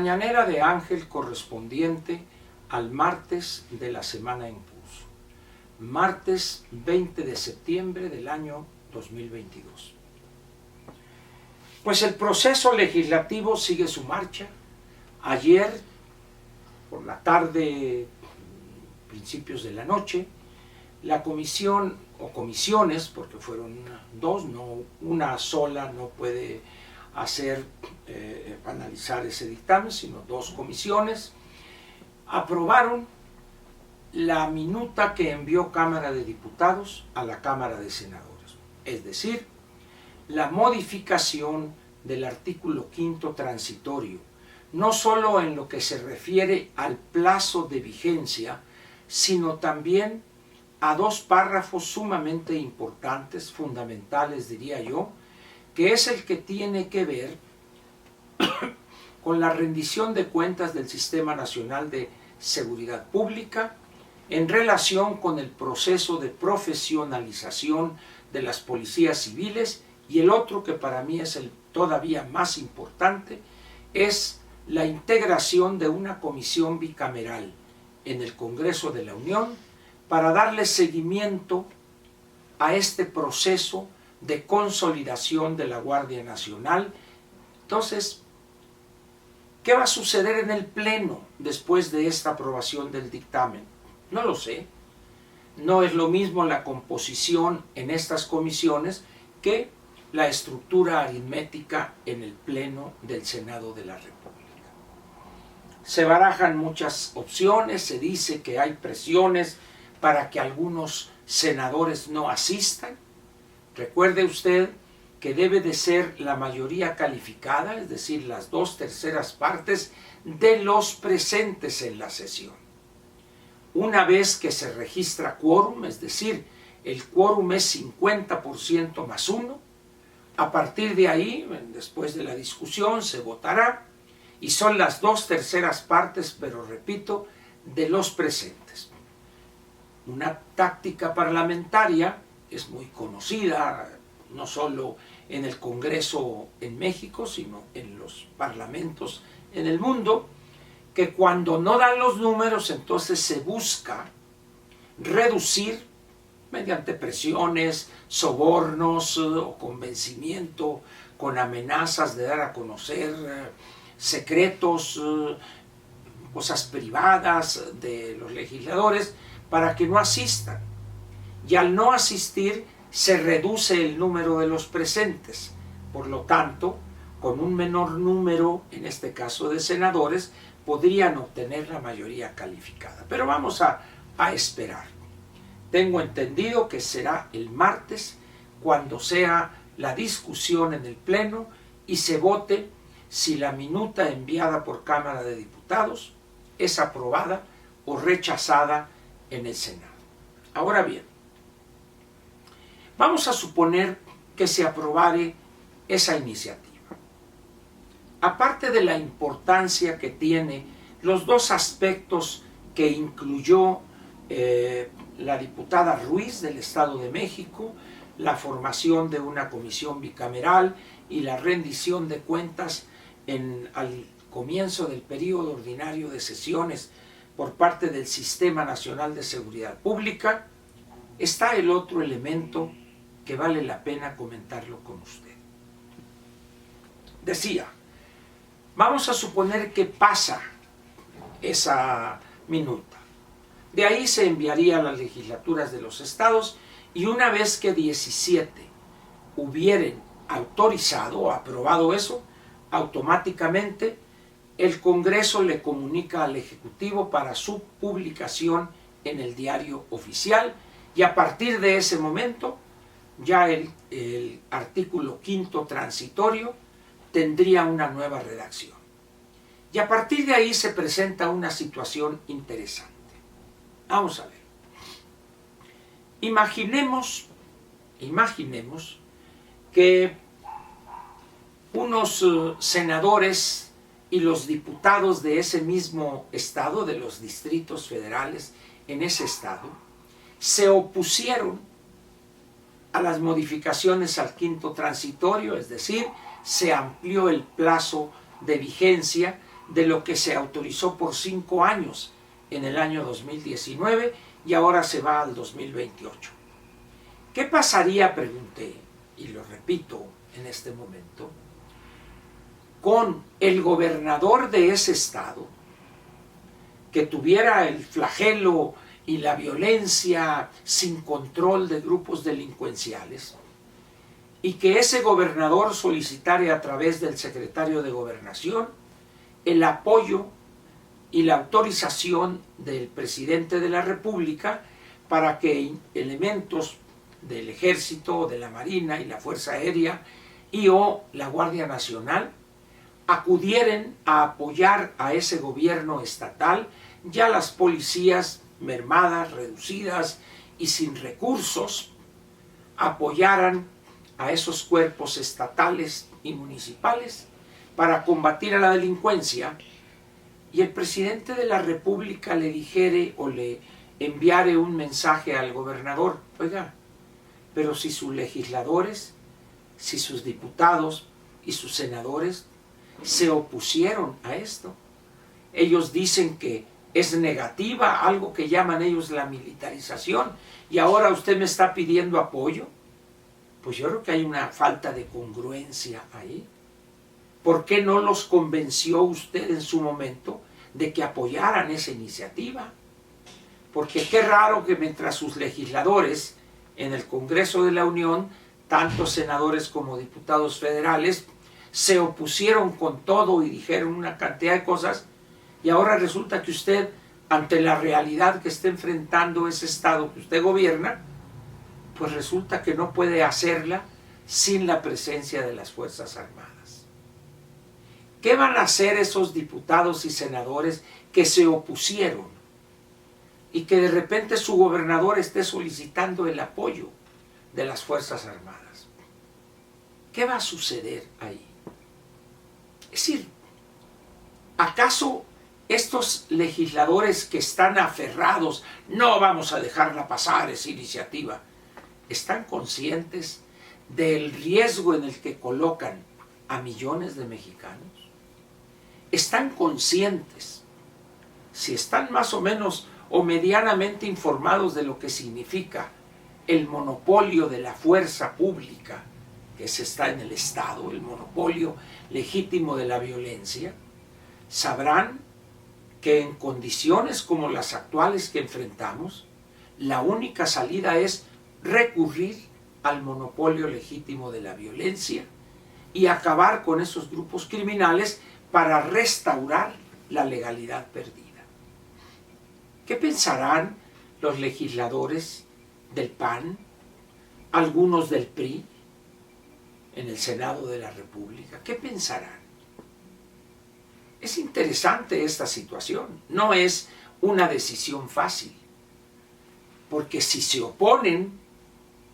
mañanera de Ángel correspondiente al martes de la semana en curso, martes 20 de septiembre del año 2022. Pues el proceso legislativo sigue su marcha. Ayer, por la tarde, principios de la noche, la comisión, o comisiones, porque fueron dos, no una sola no puede analizar ese dictamen, sino dos comisiones, aprobaron la minuta que envió Cámara de Diputados a la Cámara de Senadores, es decir, la modificación del artículo 5º transitorio, no solo en lo que se refiere al plazo de vigencia, sino también a dos párrafos sumamente importantes, fundamentales diría yo, que es el que tiene que ver con la rendición de cuentas del Sistema Nacional de Seguridad Pública en relación con el proceso de profesionalización de las policías civiles, y el otro, que para mí es el todavía más importante, es la integración de una comisión bicameral en el Congreso de la Unión para darle seguimiento a este proceso de consolidación de la Guardia Nacional. Entonces, ¿qué va a suceder en el Pleno después de esta aprobación del dictamen? No lo sé. No es lo mismo la composición en estas comisiones que la estructura aritmética en el Pleno del Senado de la República. Se barajan muchas opciones, se dice que hay presiones para que algunos senadores no asistan. Recuerde usted que debe de ser la mayoría calificada, es decir, las 2/3 partes de los presentes en la sesión. Una vez que se registra quórum, es decir, el quórum es 50% más 1, a partir de ahí, después de la discusión, se votará y son las 2/3 partes, pero repito, de los presentes. Una táctica parlamentaria es muy conocida, no solo en el Congreso en México, sino en los parlamentos en el mundo, que cuando no dan los números, entonces se busca reducir mediante presiones, sobornos o convencimiento, con amenazas de dar a conocer secretos, cosas privadas de los legisladores, para que no asistan. Y al no asistir se reduce el número de los presentes. Por lo tanto, con un menor número, en este caso de senadores, podrían obtener la mayoría calificada. Pero vamos a esperar. Tengo entendido que será el martes cuando sea la discusión en el Pleno y se vote si la minuta enviada por Cámara de Diputados es aprobada o rechazada en el Senado. Ahora bien, vamos a suponer que se aprobare esa iniciativa. Aparte de la importancia que tiene los dos aspectos que incluyó la diputada Ruiz del Estado de México, la formación de una comisión bicameral y la rendición de cuentas al comienzo del periodo ordinario de sesiones por parte del Sistema Nacional de Seguridad Pública, está el otro elemento que vale la pena comentarlo con usted. Decía, vamos a suponer que pasa esa minuta. De ahí se enviaría a las legislaturas de los estados y una vez que 17 hubieran autorizado o aprobado eso, automáticamente el Congreso le comunica al Ejecutivo para su publicación en el Diario Oficial, y a partir de ese momento ya el artículo 5º transitorio tendría una nueva redacción. Y a partir de ahí se presenta una situación interesante. Vamos a ver. Imaginemos que unos senadores y los diputados de ese mismo estado, de los distritos federales en ese estado, se opusieron a las modificaciones al 5º transitorio, es decir, se amplió el plazo de vigencia de lo que se autorizó por 5 años en el año 2019 y ahora se va al 2028. ¿Qué pasaría, pregunté, y lo repito en este momento, con el gobernador de ese estado que tuviera el flagelo y la violencia sin control de grupos delincuenciales y que ese gobernador solicitara a través del secretario de Gobernación el apoyo y la autorización del presidente de la República para que elementos del Ejército, de la Marina y la Fuerza Aérea y o la Guardia Nacional acudieran a apoyar a ese gobierno estatal, ya las policías mermadas, reducidas y sin recursos, apoyaran a esos cuerpos estatales y municipales para combatir a la delincuencia, y el presidente de la República le dijere o le enviare un mensaje al gobernador: oiga, pero si sus legisladores, si sus diputados y sus senadores se opusieron a esto, ellos dicen que es negativa, algo que llaman ellos la militarización, y ahora usted me está pidiendo apoyo, pues yo creo que hay una falta de congruencia ahí. ¿Por qué no los convenció usted en su momento de que apoyaran esa iniciativa? Porque qué raro que mientras sus legisladores en el Congreso de la Unión, tanto senadores como diputados federales, se opusieron con todo y dijeron una cantidad de cosas, y ahora resulta que usted, ante la realidad que está enfrentando ese estado que usted gobierna, pues resulta que no puede hacerla sin la presencia de las Fuerzas Armadas. ¿Qué van a hacer esos diputados y senadores que se opusieron y que de repente su gobernador esté solicitando el apoyo de las Fuerzas Armadas? ¿Qué va a suceder ahí? Es decir, ¿acaso estos legisladores que están aferrados, no vamos a dejarla pasar esa iniciativa, están conscientes del riesgo en el que colocan a millones de mexicanos? ¿Están conscientes, si están más o menos o medianamente informados de lo que significa el monopolio de la fuerza pública que se está en el Estado, el monopolio legítimo de la violencia? Sabrán que en condiciones como las actuales que enfrentamos, la única salida es recurrir al monopolio legítimo de la violencia y acabar con esos grupos criminales para restaurar la legalidad perdida. ¿Qué pensarán los legisladores del PAN, algunos del PRI, en el Senado de la República? ¿Qué pensarán? Es interesante esta situación, no es una decisión fácil, porque si se oponen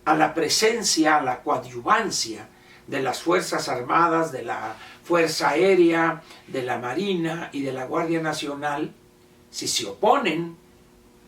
a la presencia, a la coadyuvancia de las Fuerzas Armadas, de la Fuerza Aérea, de la Marina y de la Guardia Nacional, si se oponen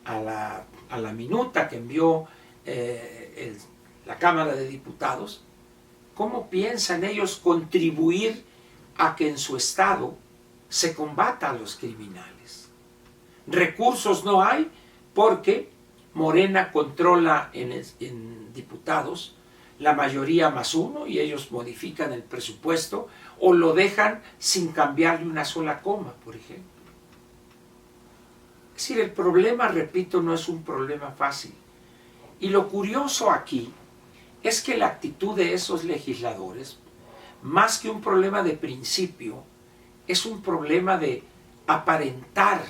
a la minuta que envió la Cámara de Diputados, ¿cómo piensan ellos contribuir a que en su estado se combata a los criminales? Recursos no hay porque Morena controla en diputados la mayoría +1 y ellos modifican el presupuesto o lo dejan sin cambiarle una sola coma, por ejemplo. Es decir, el problema, repito, no es un problema fácil. Y lo curioso aquí es que la actitud de esos legisladores, más que un problema de principio, es un problema de aparentar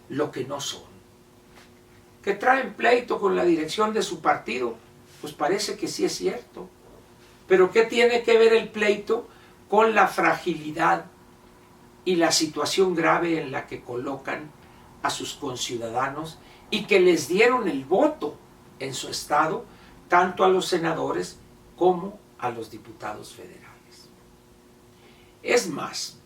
lo que no son. Que traen pleito con la dirección de su partido, pues parece que sí es cierto. Pero ¿qué tiene que ver el pleito con la fragilidad y la situación grave en la que colocan a sus conciudadanos y que les dieron el voto en su estado, tanto a los senadores como a los diputados federales? Es más,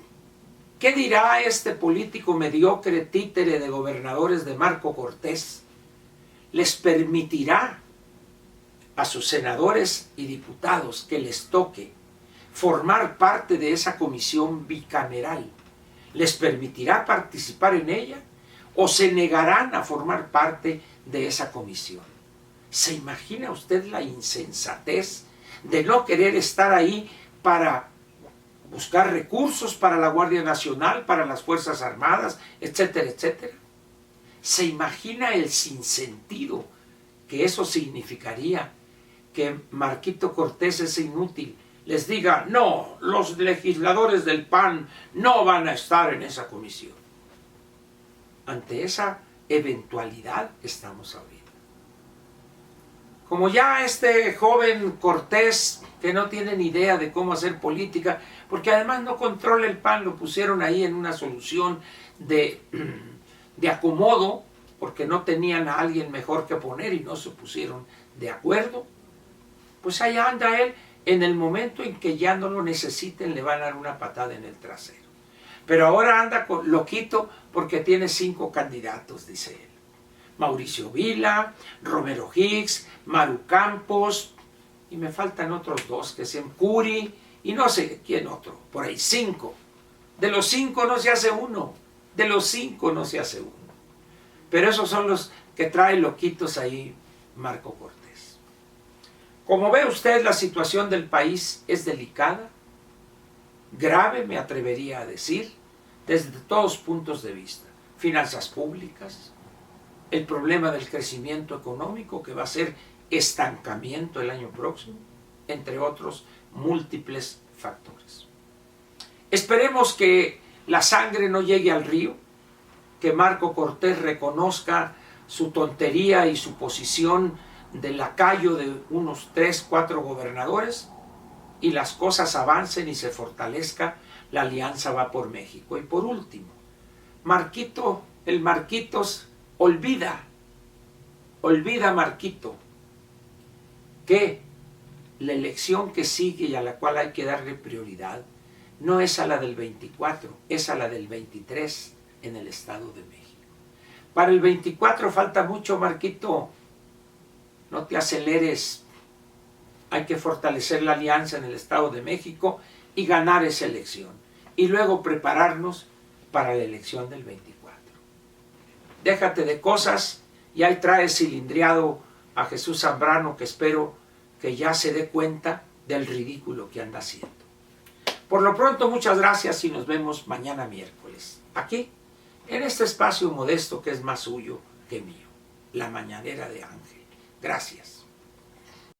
¿qué dirá este político mediocre títere de gobernadores de Marco Cortés? ¿Les permitirá a sus senadores y diputados que les toque formar parte de esa comisión bicameral? ¿Les permitirá participar en ella o se negarán a formar parte de esa comisión? ¿Se imagina usted la insensatez de no querer estar ahí para buscar recursos para la Guardia Nacional, para las Fuerzas Armadas, etcétera, etcétera? ¿Se imagina el sinsentido que eso significaría? Que Marquito Cortés, ese inútil, les diga: no, los legisladores del PAN no van a estar en esa comisión. Ante esa eventualidad estamos ahorita. Como ya este joven Cortés, que no tiene ni idea de cómo hacer política, porque además no controla el PAN, lo pusieron ahí en una solución de acomodo, porque no tenían a alguien mejor que poner y no se pusieron de acuerdo, pues ahí anda él. En el momento en que ya no lo necesiten, le van a dar una patada en el trasero. Pero ahora anda loquito porque tiene 5 candidatos, dice él. Mauricio Vila, Romero Hicks, Maru Campos, y me faltan otros 2, que sean Curi, y no sé quién otro, por ahí 5. De los 5 no se hace uno, de los 5 no se hace uno. Pero esos son los que trae loquitos ahí Marco Cortés. Como ve usted, la situación del país es delicada, grave, me atrevería a decir, desde todos puntos de vista. Finanzas públicas, el problema del crecimiento económico, que va a ser estancamiento el año próximo, entre otros múltiples factores. Esperemos que la sangre no llegue al río, que Marco Cortés reconozca su tontería y su posición de lacayo de unos 3, 4 gobernadores, y las cosas avancen y se fortalezca la Alianza Va por México. Y por último, el Marquitos olvida Marquito, que la elección que sigue y a la cual hay que darle prioridad no es a la del 24, es a la del 23 en el Estado de México. Para el 24 falta mucho, Marquito. No te aceleres. Hay que fortalecer la alianza en el Estado de México y ganar esa elección. Y luego prepararnos para la elección del 24. Déjate de cosas y ahí trae cilindriado a Jesús Zambrano, que espero que ya se dé cuenta del ridículo que anda haciendo. Por lo pronto, muchas gracias y nos vemos mañana miércoles. Aquí, en este espacio modesto que es más suyo que mío. La Mañanera de Ángel. Gracias.